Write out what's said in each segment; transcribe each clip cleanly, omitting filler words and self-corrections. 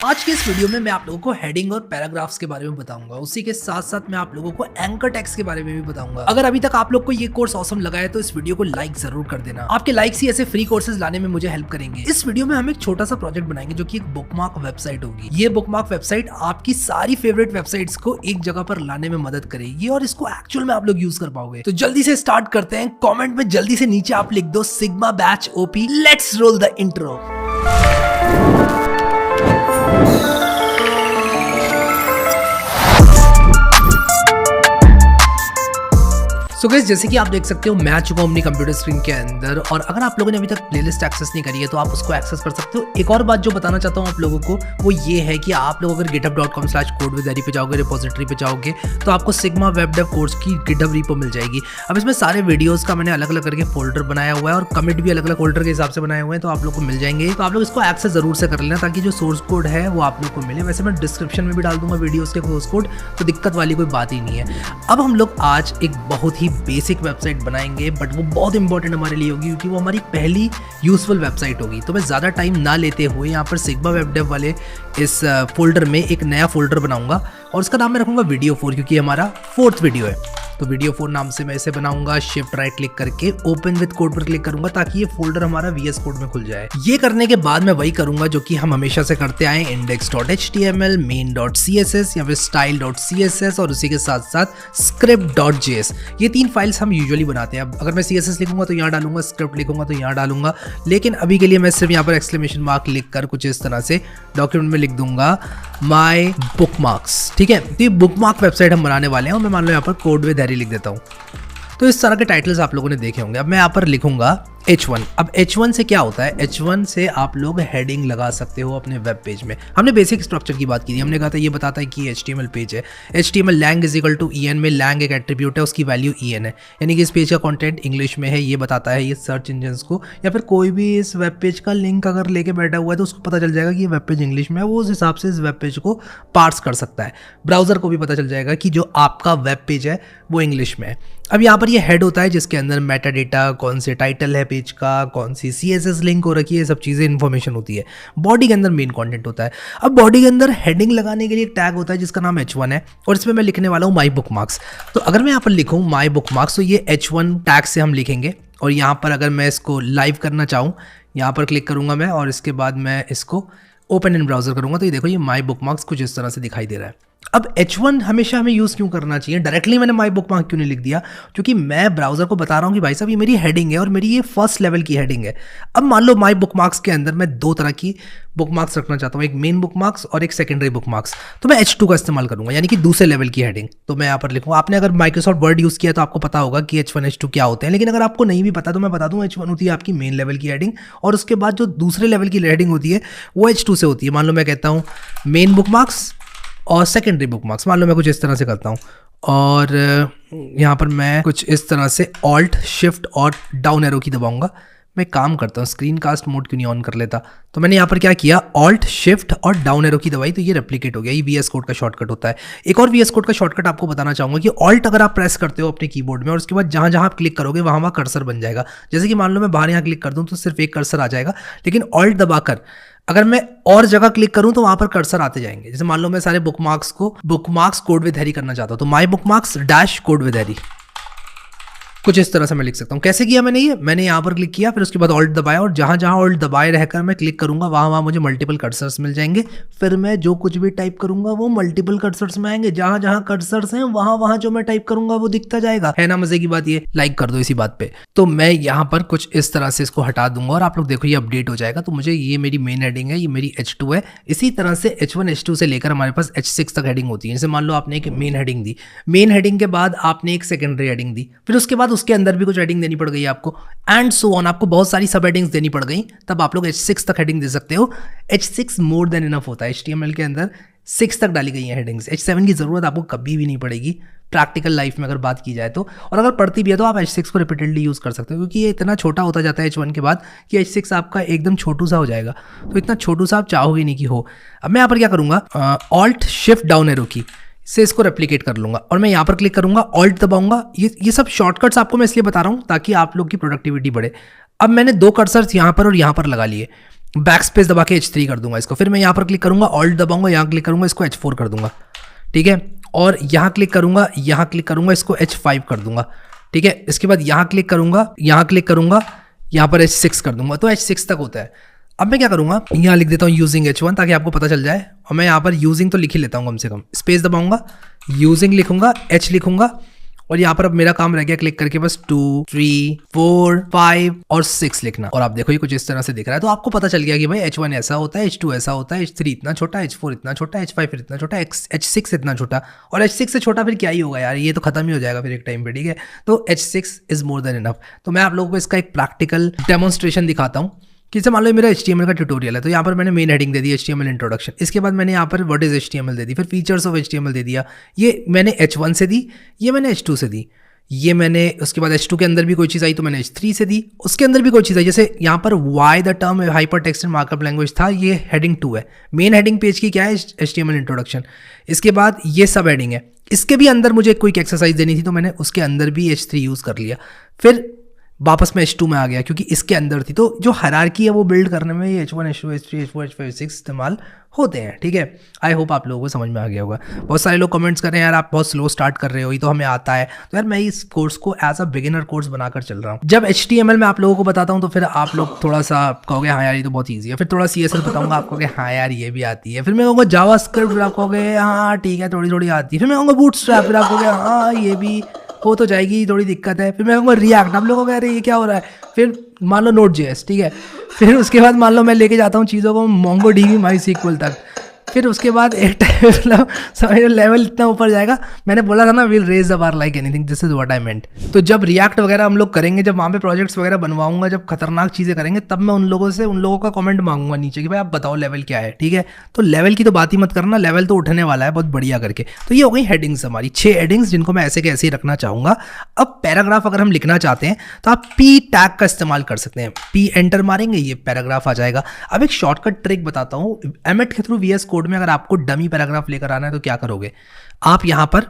आज के इस वीडियो में मैं आप लोगों को हेडिंग और पैराग्राफ्स के बारे में बताऊंगा। उसी के साथ साथ मैं आप लोगों को एंकर टेक्स्ट के बारे में भी बताऊंगा। अगर अभी तक आप लोग को ये कोर्स ऑसम लगा है तो इस वीडियो को लाइक जरूर कर देना। आपके लाइक्स ही ऐसे फ्री कोर्सेज लाने में मुझे हेल्प करेंगे। इस वीडियो में हम एक छोटा सा प्रोजेक्ट बनाएंगे जो कि एक बुकमार्क वेबसाइट होगी। ये बुकमार्क वेबसाइट आपकी सारी फेवरेट वेबसाइट्स को एक जगह पर लाने में मदद करेगी और इसको एक्चुअल में आप लोग यूज कर पाओगे। तो जल्दी से स्टार्ट करते हैं। कॉमेंट में जल्दी से नीचे आप लिख दो sigma batch OP. Let's roll the intro. So guys, जैसे कि आप देख सकते हो मैं आ चुका हूं अपनी कंप्यूटर स्क्रीन के अंदर और अगर आप लोगों ने अभी तक प्लेलिस्ट एक्सेस नहीं करी है तो आप उसको एक्सेस कर सकते हो। एक और बात जो बताना चाहता हूं आप लोगों को वो ये है कि आप लोग अगर github.com/codewithharry पे जाओगे, रिपोजिटरी पे जाओगे तो आपको सिग्मा वेब डेव कोर्स की गिटहब रीपो मिल जाएगी। अब इसमें सारे वीडियोस का मैंने अलग अलग करके फोल्डर बनाया हुआ है और कमिट भी अलग अलग फोल्डर के हिसाब से बनाए हुए हैं, तो आप लोग को मिल जाएंगे। तो आप लोग इसको एक्सेस जरूर से कर लेना ताकि जो सोर्स कोड है वो आप लोग को मिले। वैसे मैं डिस्क्रिप्शन में भी डाल दूंगा वीडियोस के सोर्स कोड, तो दिक्कत वाली कोई बात ही नहीं है। अब हम लोग आज एक बहुत ही बेसिक वेबसाइट बनाएंगे, बट वो बहुत इंपॉर्टेंट हमारे लिए होगी क्योंकि वो हमारी पहली यूजफुल वेबसाइट होगी। तो मैं ज़्यादा टाइम ना लेते हुए यहाँ पर सिग्मा वेब डेव वाले इस फोल्डर में एक नया फोल्डर बनाऊंगा और उसका नाम मैं रखूंगा वीडियो 4 क्योंकि हमारा 4th वीडियो है। तो वीडियो 4 नाम से मैं इसे बनाऊंगा। शिफ्ट राइट क्लिक करके ओपन विद कोड पर क्लिक करूंगा ताकि ये फोल्डर हमारा VS कोड में खुल जाए। ये करने के बाद मैं वही करूंगा जो कि हम हमेशा से करते आए, index.html, main.css या फिर style.css और उसी के साथ साथ script.js। ये 3 फाइल्स हम यूजुअली बनाते हैं। अब अगर मैं CSS लिखूंगा तो यहाँ डालूंगा, स्क्रिप्ट लिखूंगा तो यहाँ डालूंगा, लेकिन अभी के लिए मैं सिर्फ यहाँ पर एक्सक्लेमेशन मार्क लिख कर कुछ इस तरह से डॉक्यूमेंट में लिख दूंगा माई बुकमार्क्स। ठीक है, तो ये बुकमार्क वेबसाइट हम बनाने वाले हैं और मैं मान लो यहाँ पर कोड विद हैरी लिख देता हूँ। तो इस तरह के टाइटल्स आप लोगों ने देखे होंगे। अब मैं यहाँ पर लिखूंगा H1। अब H1 से क्या होता है? H1 से आप लोग हेडिंग लगा सकते हो अपने वेब पेज में। हमने बेसिक स्ट्रक्चर की बात की थी। हमने कहा था ये बताता है कि HTML पेज है। HTML lang = en में lang एक एट्रीब्यूट है, उसकी वैल्यू en है, यानी कि इस पेज का कंटेंट इंग्लिश में है। ये बताता है ये सर्च इंजन्स को, या फिर कोई भी इस वेब पेज का लिंक अगर लेके बैठा हुआ है तो उसको पता चल जाएगा कि ये वेब पेज इंग्लिश में है। वो उस हिसाब से इस वेब पेज को पार्स कर सकता है। ब्राउजर को भी पता चल जाएगा कि जो आपका वेब पेज है वो इंग्लिश में है। अब यहाँ पर ये हेड होता है जिसके अंदर मेटा डेटा, कौन से टाइटल है पेज का, कौन सी CSS लिंक हो रखी है, सब चीज़ें इन्फॉर्मेशन होती है। बॉडी के अंदर मेन कंटेंट होता है। अब बॉडी के अंदर हेडिंग लगाने के लिए एक टैग होता है जिसका नाम H1 है और इसमें मैं लिखने वाला हूँ माई बुकमार्क्स। तो अगर मैं यहाँ पर लिखूँ माई बुकमार्क्स तो ये H1 टैग से हम लिखेंगे और यहाँ पर अगर मैं इसको लाइव करना चाहूँ यहाँ पर क्लिक करूँगा मैं और इसके बाद मैं इसको ओपन इन ब्राउजर करूँगा तो ये देखो ये माई बुकमार्क्स कुछ इस तरह से दिखाई दे रहा है। अब H1 हमेशा हमें यूज़ क्यों करना चाहिए? डायरेक्टली मैंने माई बुकमार्क क्यों नहीं लिख दिया? क्योंकि मैं ब्राउजर को बता रहा हूँ कि भाई साहब ये मेरी हेडिंग है और मेरी ये फर्स्ट लेवल की हेडिंग है। अब मान लो माई बुकमार्क्स के अंदर मैं 2 तरह की बुकमार्क्स रखना चाहता हूँ, एक मेन बुकमार्क्स और एक सेकेंडरी बुकमार्क्स। तो मैं H2 का इस्तेमाल करूँगा, यानी कि दूसरे लेवल की हेडिंग। तो मैं यहाँ पर लिखूँगा। आपने अगर माइक्रोसॉफ्ट वर्ड यूज़ किया तो आपको पता होगा कि H1 H2 क्या होते हैं, लेकिन अगर आपको नहीं भी पता तो मैं बता दूँ H1 होती है आपकी मेन लेवल की हेडिंग और उसके बाद जो दूसरे लेवल की हेडिंग होती है वो H2 से होती है। मान लो मैं कहता हूँ मेन बुकमार्क्स और सेकेंडरी बुकमार्क्स, मान लो मैं कुछ इस तरह से करता हूँ और यहाँ पर मैं कुछ इस तरह से ऑल्ट शिफ्ट और डाउन एरो की दबाऊंगा। मैं काम करता हूँ, स्क्रीन कास्ट मोड क्यों नहीं ऑन कर लेता। तो मैंने यहाँ पर क्या किया, ऑल्ट शिफ्ट और डाउन एरो की दबाई तो ये रेप्लिकेट हो गया। ये VS कोड का शॉर्टकट होता है। एक और VS कोड का शॉर्टकट आपको बताना चाहूँगा कि ऑल्ट अगर आप प्रेस करते हो अपने कीबोर्ड में और उसके बाद जहाँ जहाँ आप क्लिक करोगे वहाँ वहाँ कर्सर बन जाएगा। जैसे कि मान लो मैं बाहर यहाँ क्लिक कर दूँ तो सिर्फ एक कर्सर आ जाएगा, लेकिन ऑल्ट दबाकर अगर मैं और जगह क्लिक करूं तो वहां पर कर्सर आते जाएंगे। जैसे मान लो मैं सारे बुकमार्क्स को बुकमार्क्स कोड विद हैरी करना चाहता हूं तो my bookmarks dash code with Harry कुछ इस तरह से मैं लिख सकता हूँ। कैसे किया मैंने यहाँ पर क्लिक किया, फिर उसके बाद ऑल्ट दबाया और जहाँ जहाँ ऑल्ट दबाए रहकर मैं क्लिक करूंगा वहाँ वहाँ मुझे मल्टीपल कर्सर्स मिल जाएंगे। फिर मैं जो कुछ भी टाइप करूंगा वो मल्टीपल कर्सर्स में आएंगे। जहाँ जहाँ कर्सर्स हैं वहाँ वहाँ जो मैं टाइप करूंगा वो दिखता जाएगा। है ना मजे की बात? ये लाइक कर दो इसी बात पे। तो मैं यहाँ पर कुछ इस तरह से इसको हटा दूंगा और आप लोग देखो ये अपडेट हो जाएगा। तो मुझे ये मेरी मेन हेडिंग है, ये मेरी H2 है। इसी तरह से H1 H2 से लेकर हमारे पास H6 तक हेडिंग होती है। जैसे मान लो आपने एक मेन हेडिंग दी, मेन हेडिंग के बाद आपने एक सेकेंडरी हेडिंग दी, फिर उसके बाद उसके अंदर भी कुछ हेडिंग देनी पड़ गई आपको, एंड सो ऑन। आपको बहुत सारी सब हेडिंग्स देनी पड़ गई, तब आप लोग H6 तक हेडिंग दे सकते हो। H6 मोर देन इनफ होता है। HTML के अंदर 6 तक डाली गई हैं हेडिंग्स। H7 की जरूरत आपको कभी भी नहीं पड़ेगी प्रैक्टिकल लाइफ में अगर बात की जाए तो। और अगर पढ़ती भी है तो आप H6 को रिपीटेडली यूज़ कर सकते हो क्योंकि ये इतना छोटा होता जाता है H1 के बाद कि H6 आपका एकदम छोटू सा हो जाएगा। तो इतना छोटू सा आप चाहोगे नहीं कि हो। अब मैं यहाँ पर क्या करूँगा, ऑल्ट शिफ्ट डाउन एरो की से इसको रेप्लिकेट कर लूंगा और मैं यहाँ पर क्लिक करूंगा, ऑल्ट दबाऊंगा। ये सब शॉर्टकट्स आपको मैं इसलिए बता रहा हूँ ताकि आप लोग की प्रोडक्टिविटी बढ़े। अब मैंने 2 कर्सर्स यहाँ पर और यहाँ पर लगा लिए। बैक स्पेस दबा के H3 कर दूंगा इसको, फिर मैं यहाँ पर क्लिक करूंगा, ऑल्ट दबाऊंगा, यहाँ क्लिक करूंगा, इसको H4 कर दूंगा, ठीक है। और यहाँ क्लिक करूंगा, इसको H5 कर दूंगा, ठीक है। इसके बाद यहाँ क्लिक करूंगा, यहाँ पर H6 कर दूंगा, तो H6 तक होता है। अब मैं क्या करूंगा, यहाँ लिख देता हूँ यूजिंग H1 ताकि आपको पता चल जाए, और मैं यहाँ पर यूजिंग तो लिख ही लेता हूँ कम से कम, स्पेस दबाऊंगा, यूजिंग लिखूंगा, H लिखूंगा, और यहाँ पर अब मेरा काम रह गया क्लिक करके बस 2, 3, 4, 5 और 6 लिखना। और आप देखो ये कुछ इस तरह से दिख रहा है, तो आपको पता चल गया कि भाई H1 ऐसा होता है, H2 ऐसा होता है, H3 इतना छोटा, H4 इतना छोटा, H5 फिर इतना छोटा, H6 इतना छोटा, और H6 से छोटा फिर क्या ही होगा यार, ये तो खत्म ही हो जाएगा फिर एक टाइम पे, ठीक है। तो H6 is more than enough. तो मैं आप लोगों को इसका एक प्रैक्टिकल डेमोन्स्ट्रेशन दिखाता हूँ कि जैसे मान लो मेरा HTML का ट्यूटोरियल है, तो यहाँ पर मैंने मेन हेडिंग दे दी HTML इंट्रोडक्शन, इसके बाद मैंने यहाँ पर व्हाट इज HTML दे दी, फिर फीचर्स ऑफ HTML दे दिया, ये मैंने H1 से दी, ये मैंने H2 से दी, ये मैंने उसके बाद H2 के अंदर भी कोई चीज़ आई तो मैंने H3 से दी, उसके अंदर भी कोई चीज़ आई, जैसे यहाँ पर why the term hyper text and markup language था, ये हेडिंग 2 है। मेन हेडिंग पेज की क्या है, HTML इंट्रोडक्शन। इसके बाद ये सब हेडिंग है, इसके भी अंदर मुझे कोई एक्सरसाइज देनी थी तो मैंने उसके अंदर भी H3 यूज़ कर लिया, फिर वापस मैं H2 में आ गया क्योंकि इसके अंदर थी। तो जो हायरार्की है वो बिल्ड करने में ये H1, H2, H3, H4, H5, H6 इस्तेमाल होते हैं, ठीक है। आई होप आप लोगों को समझ में आ गया होगा। बहुत सारे लोग कमेंट्स कर रहे हैं यार आप बहुत स्लो स्टार्ट कर रहे हो, ये तो हमें आता है। तो यार मैं इस कोर्स को एज अ बिगिनर कोर्स बनाकर चल रहा हूँ। जब HTML मैं आप लोगों को बताता हूँ तो फिर आप लोग थोड़ा सा कहोगे हाँ यार ये तो बहुत ईजी है, फिर थोड़ा CSS बताऊंगा आप कहोगे हाँ यार ये भी आती है, फिर मैं कहूँगा जावास्क्रिप्ट, फिर आप कहोगे हाँ ठीक है थोड़ी थोड़ी आती है, फिर मैं कहूँगा बूटस्ट्रैप, फिर आप कहोगे हाँ ये भी हो तो जाएगी, थोड़ी दिक्कत है, फिर मैं कहूँगा रिएक्ट, आप लोगों को कह रहे ये क्या हो रहा है, फिर मान लो Node.js, ठीक है। फिर उसके बाद मान लो मैं लेके जाता हूँ चीज़ों को MongoDB MySQL तक, फिर उसके बाद एक टाइम मतलब समझ लेवल इतना ऊपर जाएगा। मैंने बोला था ना will raise the bar like anything, this is what I meant. तो जब रिएक्ट वगैरह हम लोग करेंगे, जब वहाँ पे प्रोजेक्ट्स वगैरह बनवाऊंगा, जब खतरनाक चीज़ें करेंगे, तब मैं उन लोगों का कमेंट मांगूंगा नीचे कि भाई आप बताओ लेवल क्या है, ठीक है। तो लेवल की तो बात ही मत करना, लेवल तो उठने वाला है बहुत बढ़िया करके। तो ये हो गई हेडिंग्स हमारी 6 हेडिंग्स जिनको मैं ऐसे के ऐसे ही रखना चाहूँगा। अब पैराग्राफ अगर हम लिखना चाहते हैं तो आप P टैग का इस्तेमाल कर सकते हैं, P एंटर मारेंगे ये पैराग्राफ आ जाएगा। अब एक शॉर्टकट ट्रिक बताता हूँ, एमेट के थ्रू VS कोड में अगर आपको डमी पैराग्राफ लेकर आना है तो क्या करोगे, आप यहाँ पर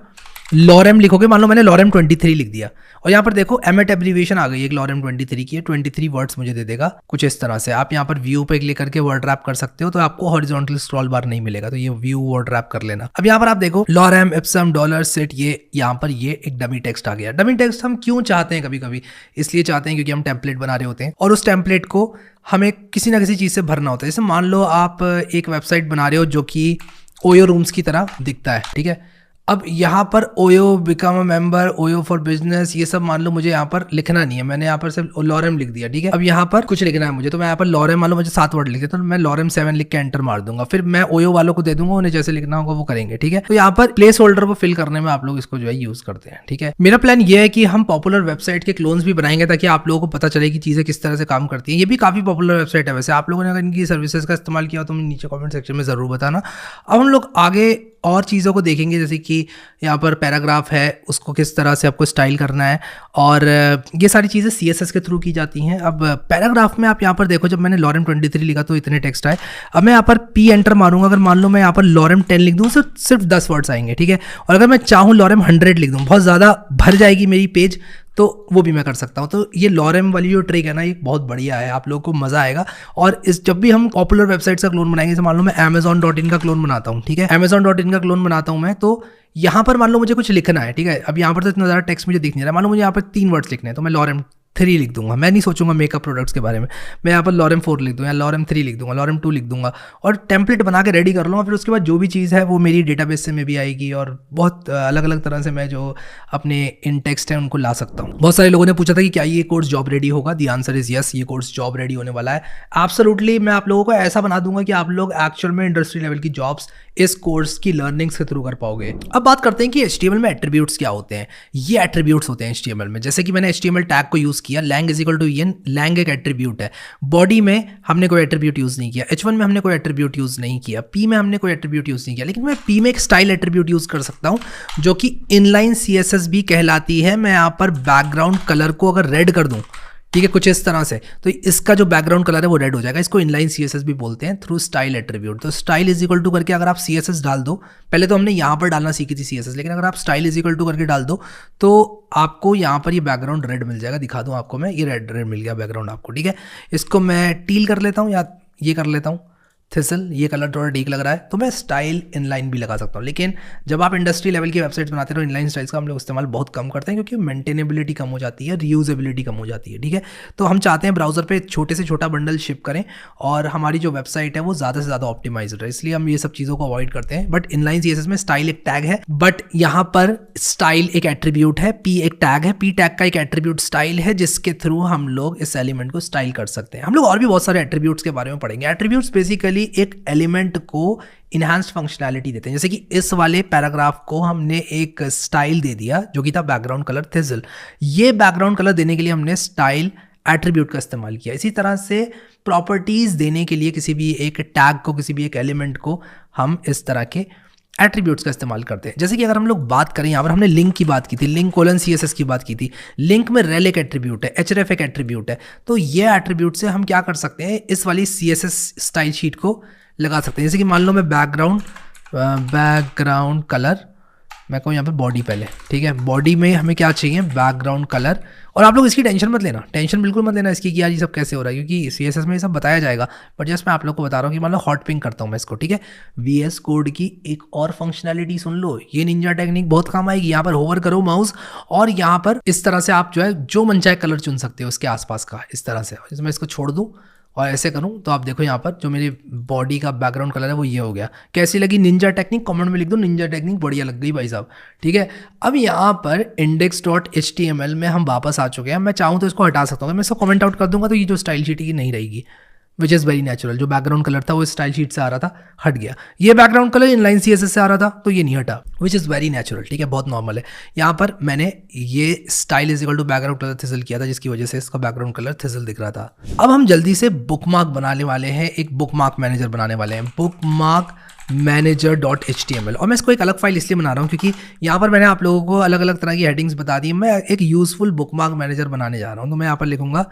लॉरेम लिखोगे। मान लो मैंने लॉरेम 23 लिख दिया और यहाँ पर देखो एमेट एब्रीविएशन आ गई एक लॉरेम 23 की है, 23 वर्ड्स मुझे दे देगा कुछ इस तरह से। आप यहाँ पर व्यू पे क्लिक करके वर्ड रैप कर सकते हो, तो आपको हॉरिजॉन्टल स्क्रॉल बार नहीं मिलेगा, तो ये व्यू वर्ड रैप कर लेना। अब यहाँ पर आप देखो लॉरेम इप्सम डॉलर सेट, ये यहाँ पर ये एक डमी टेक्स्ट आ गया। डमी टेक्स्ट हम क्यों चाहते हैं, कभी कभी इसलिए चाहते हैं क्योंकि हम टेम्पलेट बना रहे होते हैं और उस टेम्पलेट को हमें किसी ना किसी चीज़ से भरना होता है। जैसे मान लो आप एक वेबसाइट बना रहे हो जो कि ओयो रूम्स की तरह दिखता है, ठीक है। अब यहाँ पर OYO become a member, OYO for business, ये सब मान लो मुझे यहाँ पर लिखना नहीं है, मैंने यहाँ पर सिर्फ लॉरेम लिख दिया, ठीक है। अब यहाँ पर कुछ लिखना है मुझे, तो मैं यहाँ पर लॉरेम मान लो मुझे 7 वर्ड लिखे, तो मैं लॉरेम 7 लिख के एंटर मार दूंगा। फिर मैं ओयो वालों को दे दूंगा, उन्हें जैसे लिखना होगा वो करेंगे, ठीक है। तो यहाँ पर प्लेस होल्डर को फिल करने में आप लोग इसको जो है यूज करते हैं, ठीक है। मेरा प्लान ये है कि हम पॉपुलर वेबसाइट के क्लोन्स भी बनाएंगे ताकि आप लोगों को पता चले कि चीज़ें किस तरह से काम करती हैं। ये भी काफ़ी पॉपुलर वेबसाइट है वैसे, आप लोगों ने अगर इनकी सर्विसेज का इस्तेमाल किया तो नीचे कॉमेंट सेक्शन में ज़रूर बताना। अब हम लोग आगे और चीज़ों को देखेंगे, जैसे कि यहाँ पर पैराग्राफ है उसको किस तरह से आपको स्टाइल करना है, और ये सारी चीज़ें CSS के थ्रू की जाती हैं। अब पैराग्राफ में आप यहाँ पर देखो, जब मैंने लॉरेम 23 लिखा तो इतने टेक्स्ट आए। अब मैं यहाँ पर P एंटर मारूंगा, अगर मान लो मैं यहाँ पर लॉरेम 10 लिख दूँ सिर्फ 10 वर्ड्स आएंगे, ठीक है। और अगर मैं चाहूँ लॉरेम 100 लिख दूँ, बहुत ज़्यादा भर जाएगी मेरी पेज, तो वो भी मैं कर सकता हूँ। तो ये लॉरेम वाली जो ट्रिक है ना, ये बहुत बढ़िया है, आप लोगों को मजा आएगा। और इस जब भी हम पॉपुलर वेबसाइट्स का क्लोन बनाएंगे, जैसे मान लो मैं Amazon.in का क्लोन बनाता हूँ, ठीक है, Amazon.in का क्लोन बनाता हूँ मैं, तो यहाँ पर मान लो मुझे कुछ लिखना है, ठीक है। अब यहाँ पर तो इतना ज़्यादा टेक्स्ट मुझे दिख नहीं रहा, मान लो मुझे यहाँ पर 3 वर्ड्स लिखने हैं, तो मैं लॉरेम 3 लिख दूंगा। मैं नहीं सोचूंगा मेकअप प्रोडक्ट्स के बारे में, मैं यहाँ पर लॉरेम 4 लिख दूंगा, लॉरेम 3 लिख दूंगा, लॉरेम 2 लिख दूंगा और टेम्पलेट बना के रेडी कर लूँगा। फिर उसके बाद जो भी चीज़ है वो मेरी डेटाबेस से में भी आएगी और बहुत अलग अलग तरह से मैं जो अपने इन टेक्स्ट हैं उनको ला सकता हूँ। बहुत सारे लोगों ने पूछा था कि क्या ये कोर्स जॉब रेडी होगा, द आंसर इज यस, ये कोर्स जॉब रेडी होने वाला है। एब्सोल्युटली मैं आप लोगों को ऐसा बना दूंगा कि आप लोग एक्चुअल में इंडस्ट्री लेवल की जॉब्स इस कोर्स की लर्निंग्स के थ्रू कर पाओगे। अब बात करते हैं कि HTML में एट्रीब्यूट्स क्या होते हैं। ये एट्रीब्यूट्स होते हैं HTML में, जैसे कि मैंने HTML टैग को यूज़ किया, lang is equal to en, lang एक एट्रीब्यूट है। बॉडी में हमने कोई एट्रीब्यूट यूज़ नहीं किया, H1 में हमने कोई एट्रीब्यूट यूज़ नहीं किया, P में हमने कोई एट्रीब्यूट यूज़ नहीं किया, लेकिन मैं P में एक स्टाइल एट्रीब्यूट यूज़ कर सकता हूँ जो कि इनलाइन CSS भी कहलाती है। मैं यहाँ पर बैकग्राउंड कलर को अगर रेड कर दूँ, ठीक है, कुछ इस तरह से, तो इसका जो बैकग्राउंड कलर है वो रेड हो जाएगा। इसको इनलाइन CSS भी बोलते हैं थ्रू स्टाइल एट्रीब्यूट। तो स्टाइल इज इक्वल टू करके अगर आप CSS डाल दो, पहले तो हमने यहाँ पर डालना सीखी थी CSS, लेकिन अगर आप स्टाइल इज इक्वल टू करके डाल दो तो आपको यहाँ पर ये बैकग्राउंड रेड मिल जाएगा। दिखा दूँ आपको मैं, ये रेड मिल गया बैकग्राउंड आपको, ठीक है। इसको मैं टील कर लेता हूँ या ये कर लेता हूँ थिसल, ये कलर थोड़ा डीक लग रहा है, तो मैं स्टाइल इनलाइन भी लगा सकता हूँ। लेकिन जब आप इंडस्ट्री लेवल की वेबसाइट्स बनाते हो इनलाइन स्टाइल्स का हम लोग इस्तेमाल बहुत कम करते हैं, क्योंकि मेंटेनेबिलिटी कम हो जाती है, रीयूजेबिलिटी कम हो जाती है, ठीक है। तो हम चाहते हैं ब्राउजर पे छोटे से छोटा बंडल शिप करें और हमारी जो वेबसाइट है वो ज़्यादा से ज़्यादा ऑप्टिमाइज रहे, इसलिए हम ये सब चीज़ों को अवॉइड करते हैं। बट इनलाइन सीएसएस में स्टाइल एक टैग है, बट यहाँ पर स्टाइल एक एट्रीब्यूट है, पी एक टैग है, पी टैग का एक एट्रीब्यूट स्टाइल है, जिसके थ्रू हम लोग इस एलिमेंट को स्टाइल कर सकते हैं। हम लोग और भी बहुत सारे एट्रीब्यूट्स के बारे में पढ़ेंगे। एट्रीब्यूट्स बेसिकली एक एलिमेंट को इनहैंस्ड फंक्शनैलिटी देते हैं। जैसे कि इस वाले पैराग्राफ को हमने एक स्टाइल दे दिया जो कि था बैकग्राउंड कलर थिजल, ये बैकग्राउंड कलर देने के लिए हमने स्टाइल एट्रीब्यूट का इस्तेमाल किया। इसी तरह से प्रॉपर्टीज देने के लिए किसी भी एक टैग को, किसी भी एक एलिमेंट को हम इस तरह के एट्रीब्यूट्स का इस्तेमाल करते हैं। जैसे कि अगर हम लोग बात करें, यहाँ पर हमने लिंक की बात की थी, लिंक कोलन सीएसएस की बात की थी। लिंक में रेल एक एट्रीब्यूट है, एचरेफ एक एट्रीब्यूट है, तो ये एट्रीब्यूट से हम क्या कर सकते हैं, इस वाली सीएसएस स्टाइल शीट को लगा सकते हैं। जैसे कि मान लो मैं बैकग्राउंड कलर, मैं कहूँ यहाँ पे बॉडी पहले, ठीक है। बॉडी में हमें क्या चाहिए, बैकग्राउंड कलर। और आप लोग इसकी टेंशन मत लेना, टेंशन बिल्कुल मत लेना इसकी कि यार ये सब कैसे हो रहा है, क्योंकि सीएसएस में ये सब बताया जाएगा। बट जस्ट मैं आप लोग को बता रहा हूँ कि मान लो हॉट पिंक करता हूँ मैं इसको, ठीक है। वीएस कोड की एक और फंक्शनैलिटी सुन लो, ये निंजा टेक्निक बहुत काम आएगी। यहाँ पर होवर करो माउस और यहाँ पर इस तरह से आप जो है जो मन चाहे कलर चुन सकते हो उसके आसपास का, इस तरह से। जैसे मैं इसको छोड़ दूँ और ऐसे करूं तो आप देखो यहाँ पर जो मेरी बॉडी का बैकग्राउंड कलर है वो ये हो गया। कैसी लगी निंजा टेक्निक, कमेंट में लिख दो निंजा टेक्निक, बढ़िया लग गई भाई साहब, ठीक है। अब यहाँ पर index.html में हम वापस आ चुके हैं। मैं चाहूँ तो इसको हटा सकता हूँ, मैं इसको कमेंट आउट कर दूंगा तो ये जो स्टाइल शीट की नहीं रहेगी, विच इज़ वेरी नेचुरल। जो बैकग्राउंड कलर था वो स्टाइल शीट से आ रहा था, हट गया। ये बैकग्राउंड कलर इनलाइन सीएसएस से आ रहा था तो ये नहीं हटा, विच इज़ वेरी नेचुरल, ठीक है, बहुत नॉर्मल है। यहाँ पर मैंने ये style is equal to background colour थिजल किया था, जिसकी वजह से इसका बैकग्राउंड कलर थिजल दिख रहा था। अब हम जल्दी से बुकमार्क बनाने वाले हैं, एक बुकमार्क मैनेजर बनाने वाले हैं, बुकमार्क manager.html। और मैं इसको एक अलग फाइल इसलिए बना रहा हूँ क्योंकि यहाँ पर मैंने आप लोगों को अलग अलग तरह की हेडिंग्स बता दी। मैं एक यूजफुल बुकमार्क मैनेजर बनाने जा रहा हूँ, तो मैं यहाँ पर लिखूंगा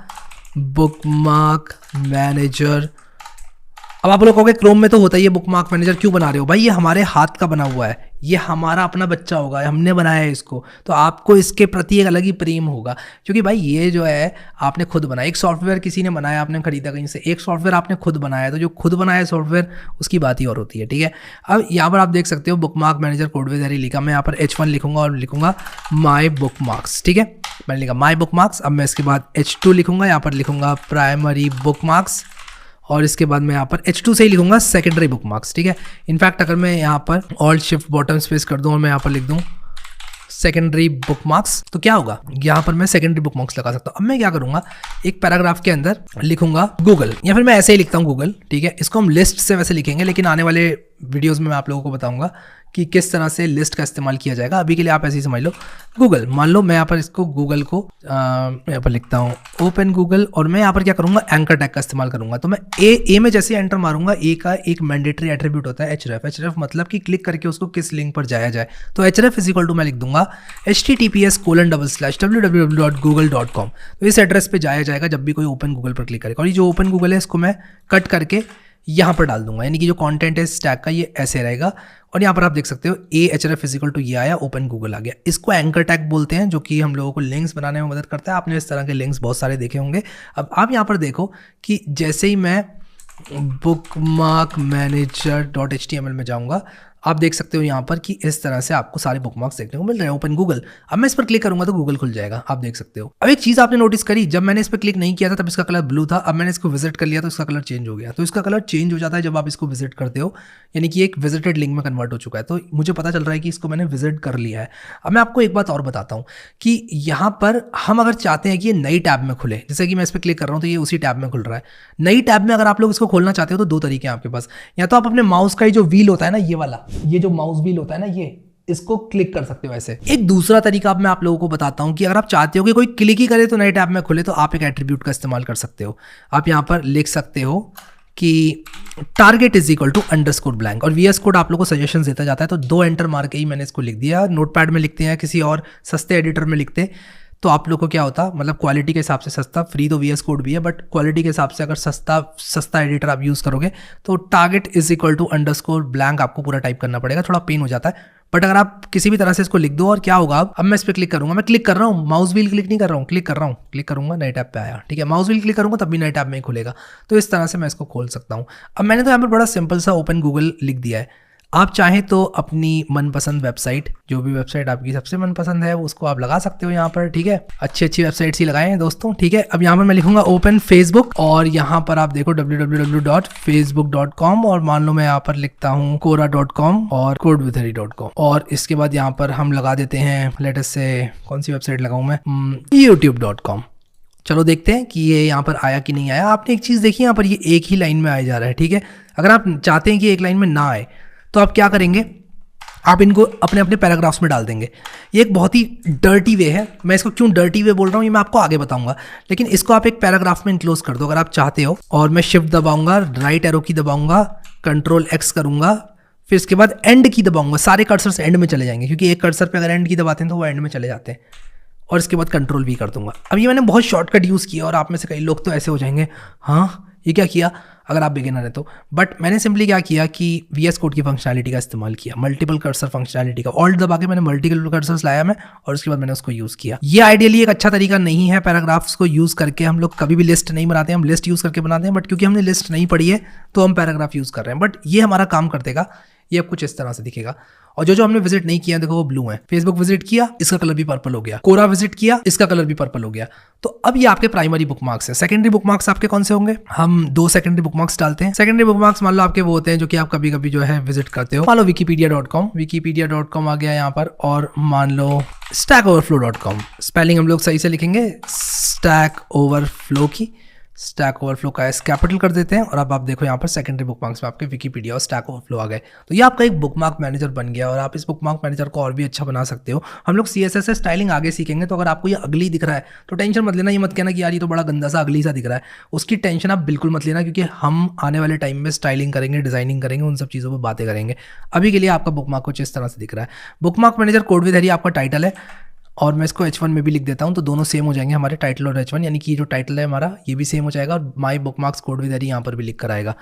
बुकमार्क मैनेजर। अब आप लोग कहोगे क्रोम में तो होता ही है बुकमार्क मैनेजर, क्यों बना रहे हो भाई? ये हमारे हाथ का बना हुआ है, ये हमारा अपना बच्चा होगा, हमने बनाया है इसको, तो आपको इसके प्रति एक अलग ही प्रेम होगा, क्योंकि भाई ये जो है आपने खुद बनाया। एक सॉफ्टवेयर किसी ने बनाया, आपने खरीदा कहीं से, एक सॉफ्टवेयर आपने खुद बनाया, तो जो खुद बनाया सॉफ्टवेयर उसकी बात ही और होती है, ठीक है। अब यहाँ पर आप देख सकते हो बुकमार्क मैनेजर कोड वेरी लिखा, मैं यहाँ पर H1 लिखूंगा और लिखूंगा माई बुकमार्क्स, ठीक है। मैंने लिखा माई बुकमार्क्स। अब मैं इसके बाद H2 लिखूंगा, यहाँ पर लिखूंगा प्राइमरी बुकमार्क्स, और इसके बाद मैं यहाँ पर H2 से ही लिखूंगा सेकेंडरी बुकमार्क्स, ठीक है। इनफैक्ट अगर मैं यहाँ पर ऑल्ट शिफ्ट बॉटम स्पेस कर दूँ और मैं यहाँ पर लिख दूँ सेकेंडरी बुकमार्क्स, तो क्या होगा, यहाँ पर मैं सेकेंडरी बुकमार्क्स लगा सकता हूँ। अब मैं क्या करूँगा, एक पैराग्राफ के अंदर लिखूंगा गूगल, या फिर मैं ऐसे ही लिखता हूँ गूगल, ठीक है। इसको हम लिस्ट से वैसे लिखेंगे, लेकिन आने वाले वीडियोज़ में मैं आप लोगों को बताऊँगा कि किस तरह से लिस्ट का इस्तेमाल किया जाएगा। अभी के लिए आप ऐसे ही समझ लो गूगल। मान लो मैं यहाँ पर इसको गूगल को यहाँ पर लिखता हूँ ओपन गूगल, और मैं यहाँ पर क्या करूँगा, एंकर टैग का इस्तेमाल करूँगा। तो मैं ए में जैसे एंटर मारूंगा, ए का एक मैंडेटरी एट्रीब्यूट होता है एचरेफ मतलब कि क्लिक करके उसको किस लिंक पर जाया जाए। तो एचरेफ इज इक्वल टू मैं लिख दूंगा https://www.google.com। तो इस एड्रेस पे जाया जाएगा जब भी कोई ओपन गूगल पर क्लिक करेगा। और ये जो ओपन गूगल है इसको मैं कट करके यहाँ पर डाल दूंगा, यानी कि जो कंटेंट है इस टैग का ये ऐसे रहेगा। और यहाँ पर आप देख सकते हो href इक्वल टू ये आया, ओपन गूगल आ गया। इसको एंकर टैग बोलते हैं, जो कि हम लोगों को लिंक्स बनाने में मदद करता है। आपने इस तरह के लिंक्स बहुत सारे देखे होंगे। अब आप यहाँ पर देखो कि जैसे ही मैं बुकमार्क मैनेजर.html में जाऊँगा, आप देख सकते हो यहाँ पर कि इस तरह से आपको सारे बुकमार्क्स देखने को मिल रहे हैं, ओपन गूगल। अब मैं इस पर क्लिक करूंगा तो गूगल खुल जाएगा, आप देख सकते हो। अब एक चीज़ आपने नोटिस करी, जब मैंने इस पर क्लिक नहीं किया था तब इसका कलर ब्लू था, अब मैंने इसको विजिट कर लिया तो इसका कलर चेंज हो गया। तो इसका कलर चेंज हो जाता है जब आप इसको विजिट करते हो, यानी कि एक विजिटेड लिंक में कन्वर्ट हो चुका है। तो मुझे पता चल रहा है कि इसको मैंने विजिट कर लिया है। अब मैं आपको एक बात और बताता हूँ कि यहाँ पर हम अगर चाहते हैं कि ये नई टैब में खुले, जैसे कि मैं इस पर क्लिक कर रहा हूँ तो ये उसी टैब में खुल रहा है। नई टैब में अगर आप लोग इसको खोलना चाहते हो तो दो तरीके हैं आपके पास। या तो आप अपने माउस का जो व्हील होता है ना, ये वाला, ये जो माउस व्हील होता है ना, ये इसको क्लिक कर सकते हो ऐसे। एक दूसरा तरीका अब मैं आप लोगों को बताता हूं कि अगर आप चाहते हो कि कोई क्लिक ही करे तो नए टैब में खुले, तो आप एक एट्रीब्यूट का इस्तेमाल कर सकते हो। आप यहां पर लिख सकते हो कि target is equal to underscore blank, और वीएस कोड आप लोगों को सजेशन देता जाता है, तो 2 एंटर मार के ही मैंने इसको लिख दिया। नोटपैड में लिखते हैं, किसी और सस्ते एडिटर में लिखते तो आप लोग को क्या होता, मतलब क्वालिटी के हिसाब से सस्ता, फ्री तो वीएस कोड भी है, बट क्वालिटी के हिसाब से अगर सस्ता एडिटर आप यूज़ करोगे तो target is equal to underscore blank आपको पूरा टाइप करना पड़ेगा, थोड़ा पेन हो जाता है। बट अगर आप किसी भी तरह से इसको लिख दो और क्या होगा, अब मैं इस पर क्लिक करूंगा, मैं क्लिक कर रहा हूँ, माउस व्हील क्लिक नहीं कर रहा हूँ, क्लिक कर रहा हूँ, क्लिक करूंगा नए टैब पे आया, ठीक है। माउस व्हील क्लिक करूंगा तब भी नए टैब में ही खुलेगा। तो इस तरह से मैं इसको खोल सकता हूँ। अब मैंने तो यहाँ पर बड़ा सिंपल सा ओपन गूगल लिख दिया है। आप चाहें तो अपनी मनपसंद वेबसाइट, जो भी वेबसाइट आपकी सबसे मनपसंद है उसको आप लगा सकते हो यहाँ पर, ठीक है। अच्छी वेबसाइट्स ही लगाए हैं दोस्तों, ठीक है। अब यहाँ पर मैं लिखूंगा ओपन फेसबुक और यहाँ पर आप देखो www.facebook.com और मान लो मैं यहाँ पर लिखता हूँ quora.com और codewithharry.com और इसके बाद यहाँ पर हम लगा देते हैं लेटेस्ट से, कौन सी वेबसाइट लगाऊँ मैं, youtube.com। चलो देखते हैं कि ये यहाँ पर आया कि नहीं आया। आपने एक चीज़ देखी, यहाँ पर ये एक ही लाइन में आया जा रहा है, ठीक है। अगर आप चाहते हैं कि एक लाइन में ना आए तो आप क्या करेंगे, आप इनको अपने अपने पैराग्राफ्स में डाल देंगे। ये एक बहुत ही डर्टी वे है। मैं इसको क्यों डर्टी वे बोल रहा हूँ ये मैं आपको आगे बताऊंगा, लेकिन इसको आप एक पैराग्राफ में इनक्लोज कर दो अगर आप चाहते हो। और मैं शिफ्ट दबाऊंगा, राइट एरो की दबाऊंगा, कंट्रोल एक्स करूंगा, फिर इसके बाद एंड की दबाऊंगा। सारे कर्सर्स एंड में चले जाएंगे क्योंकि एक कर्सर पे अगर एंड की दबाते हैं तो वो एंड में चले जाते हैं। और इसके बाद कंट्रोल भी कर दूंगा। अब ये मैंने बहुत शॉर्टकट यूज़ किया और आप में से कई लोग तो ऐसे हो जाएंगे, हाँ ये क्या किया, अगर आप बिगिनर है तो। बट मैंने सिंपली क्या किया कि VS कोड की फंक्शनैलिटी का इस्तेमाल किया, मल्टीपल कर्सर फंक्शनैलिटी का। ऑल्ट दबा के मैंने मल्टीपल कर्सर्स लाया मैं और उसके बाद मैंने उसको यूज़ किया। ये आइडियली एक अच्छा तरीका नहीं है। पैराग्राफ्स को यूज़ करके हम लोग कभी भी लिस्ट नहीं बनाते, हम लिस्ट यूज़ करके बनाते हैं। बट क्योंकि हमने लिस्ट नहीं पढ़ी है तो हम पैराग्राफ यूज़ कर रहे हैं। बट ये हमारा काम कर देगा। ये अब कुछ इस तरह से दिखेगा। और जो हमने विजिट नहीं किया देखो वो ब्लू है। फेसबुक विजिट किया, इसका कलर भी पर्पल हो गया। कोरा विजिट किया, इसका कलर भी पर्पल हो गया। तो अब ये आपके प्राइमरी बुकमार्क्स है। सेकेंडरी बुकमार्क्स आपके कौन से होंगे, हम 2 सेकेंडरी बुकमार्क्स डालते हैं। सेकेंडरी बुकमार्क्स मान लो आपके वो होते हैं जो कि आप कभी कभी जो है विजिट करते हो। मान लो wikipedia.com आ गया यहाँ पर, और मान लो stackoverflow.com। स्पेलिंग हम लोग सही से लिखेंगे, स्टैक ओवरफ्लो की, स्टैक ओवरफ्लो का एस कैपिटल कर देते हैं। और अब आप देखो यहाँ पर सेकेंडरी बुकमार्क्स में आपके विकीपीडिया और स्टैक ओवरफ्लो आ गए। तो ये आपका एक बुकमार्क मैनेजर बन गया और आप इस बुकमार्क मैनेजर को और भी अच्छा बना सकते हो। हम लोग CSS से स्टाइलिंग आगे सीखेंगे। तो अगर आपको ये अगली दिख रहा है तो टेंशन मत लेना, ये मत कहना कि यार ये तो बड़ा गंदा सा अगली सा दिख रहा है। उसकी टेंशन आप बिल्कुल मत लेना, क्योंकि हम आने वाले टाइम में स्टाइलिंग करेंगे, डिजाइनिंग करेंगे, उन सब चीज़ों पर बातें करेंगे। अभी के लिए आपका बुकमार्क कुछ इस तरह से दिख रहा है। बुकमार्क मैनेजर कोड विद हरी आपका टाइटल है और मैं इसको H1 में भी लिख देता हूँ तो दोनों सेम हो जाएंगे हमारे, टाइटल और H1, यानी कि जो टाइटल है हमारा ये भी सेम हो जाएगा और माई बुकमार्क्स कोड विद हरी यहाँ पर भी लिख कर आएगा।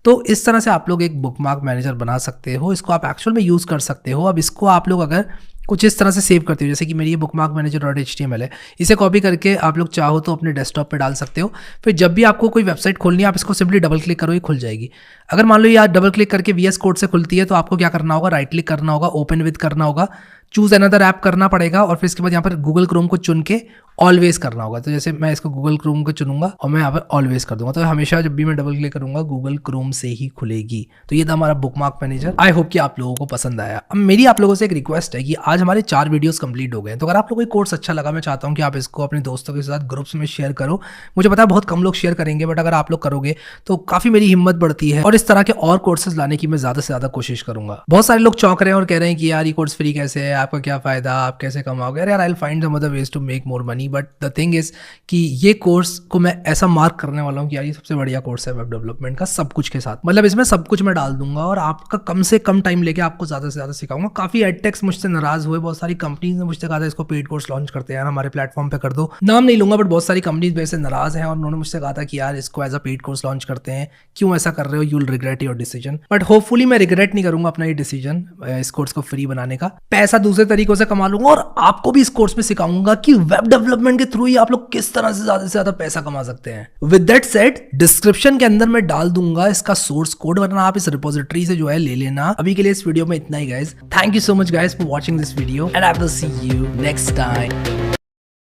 तो इस तरह से आप लोग एक बुकमार्क मैनेजर बना सकते हो। इसको आप एक्चुअल में यूज़ कर सकते हो। अब इसको आप लोग अगर कुछ इस तरह से सेव करते हो, जैसे कि मेरी ये बुकमार्क मैनेजर .html है, इसे कॉपी करके आप लोग चाहो तो अपने डेस्कटॉप पे डाल सकते हो। फिर जब भी आपको कोई वेबसाइट खोलनी है आप इसको सिंपली डबल क्लिक करो, ये खुल जाएगी। अगर मान लो ये डबल क्लिक करके VS कोड से खुलती है तो आपको क्या करना होगा, राइट क्लिक करना होगा, ओपन विद करना होगा, चूज अनदर ऐप करना पड़ेगा और फिर इसके बाद यहाँ पर गूगल क्रोम को चुन के ऑलवेज करना होगा। तो जैसे मैं इसको गूगल क्रोम को चुनूंगा और मैं यहाँ पर ऑलवेज कर दूंगा, तो हमेशा जब भी मैं डबल क्लिक करूंगा गूगल क्रोम से ही खुलेगी। तो ये था हमारा बुकमार्क मैनेजर। आई होप कि आप लोगों को पसंद आया। अब मेरी आप लोगों से एक रिक्वेस्ट है कि आज हमारे 4 वीडियोस कंप्लीट हो गए, तो अगर आप लोगों को कोर्स अच्छा लगा, मैं चाहता हूँ कि आप इसको अपने दोस्तों के साथ ग्रुप्स में शेयर करो। मुझे पता है बहुत कम लोग शेयर करेंगे, बट अगर आप लोग करोगे तो काफी मेरी हिम्मत बढ़ती है और इस तरह के और कोर्सेज लाने की मैं ज्यादा से ज्यादा कोशिश करूंगा। बहुत सारे लोग चौंक रहे हैं और कह रहे हैं कि यार ये कोर्स फ्री कैसे है, आपका क्या फायदा, आप कैसे कमाओगे। यार I will find some other ways to make more money, but the thing is कि ये कोर्स को मैं ऐसा मार्क करने वाला हूँ कि यार ये सबसे बढ़िया कोर्स है वेब डेवलपमेंट का, सब कुछ के साथ। मतलब इसमें सब कुछ मैं डाल दूंगा और आपका कम से कम टाइम लेके आपको ज्यादा से ज्यादा सिखाऊंगा। काफी एडटेक्स मुझसे नाराज हुए, बहुत सारी कंपनीज ने मुझसे कहा था इसको पेड कोर्स लॉन्च करते हैं यार, हमारे प्लेटफॉर्म पे कर दो। नाम नहीं लूंगा, बट बहुत सारी कंपनीज वैसे नाराज हैं और उन्होंने मुझसे कहा था कि यार इसको as a paid course launch करते हैं, क्यों ऐसा कर रहे हो, you will regret your decision. But hopefully मैं रिग्रेट नहीं करूंगा अपना ये डिसीजन इस कोर्स को फ्री बनाने का। पैसा दूसरे तरीकों से कमा लूंगा और आपको भी इस कोर्स में सिखाऊंगा कि वेब डेवलपमेंट के थ्रू ही आप लोग किस तरह से ज्यादा पैसा कमा सकते हैं। विद दैट सेड, डिस्क्रिप्शन के अंदर मैं डाल दूंगा इसका सोर्स कोड, वरना आप इस रिपोजिटरी से जो है ले लेना। अभी के लिए इस वीडियो में इतना ही guys. Thank you so much guys for watching this video and I will see you next time.